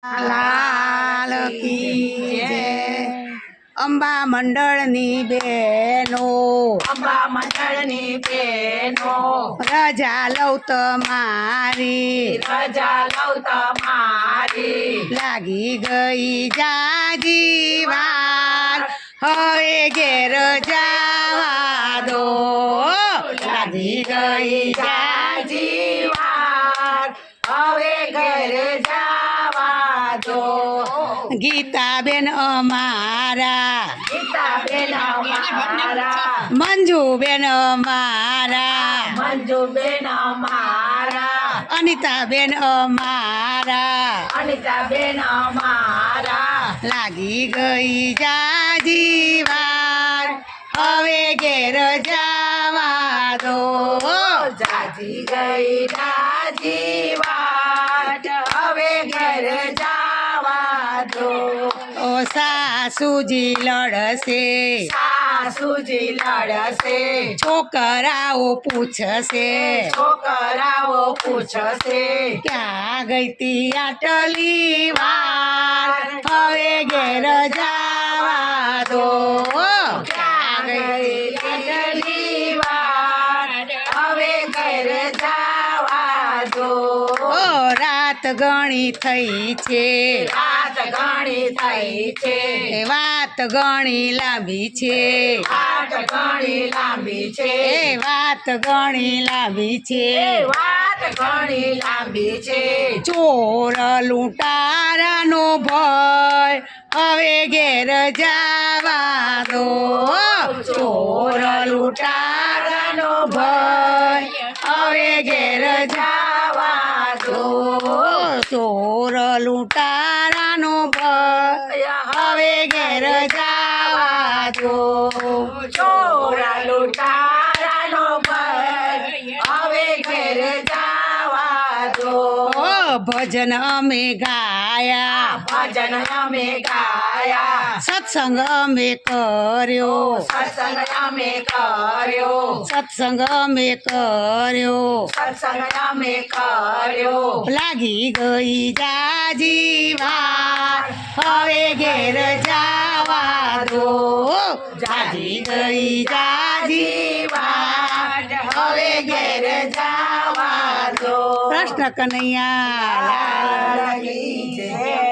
લાલ કી જય। અંબા મંડળની બહેનો રજા લઉં તમારી લાગી ગઈ જાજી વાર હવે ઘેર જવા દો લાગી ગઈ જાજી વાર હવે ઘેર જવા દો। ગીતાબેન અમારા મંજુબેન અમારા અનિતાબેન અમારા લાગી ગઈ જાજી વાર હવે ઘેર જવા દો જાજી ગઈ જાજી વાર હવે ઘેર જવા દો। ઓ સાસુજી લડશે છોકરાઓ પૂછશે ક્યાં ગઈ તી આટલી વાર હવે ઘેર જવા દો ક્યાં ગઈ આટલી વાર હવે ઘેર જવા દો। ઓ રાત ઘણી થઈ છે વાત ઘણી લાંબી છે વાત ઘણી લાંબી છે ચોર લૂંટારાનો ભય હવે ઘેર જવા દો ચોર લૂંટારાનો ભય હવે ઘેર જવા દો ચોર લૂંટારાનો ભય હવે ઘેર જવા દો ચોર લૂંટારાનો ભય હવે ઘેર જવા દો। ભજન અમે ગાયા સત્સંગ અમે કર્યો લાગી ગઈ જાજી વાર હવે ઘેર જવા દો જાજી ગઈ જાજી વાર હવે ઘેર જવા દો। કૃષ્ણ કનૈયા લાલ કી જય।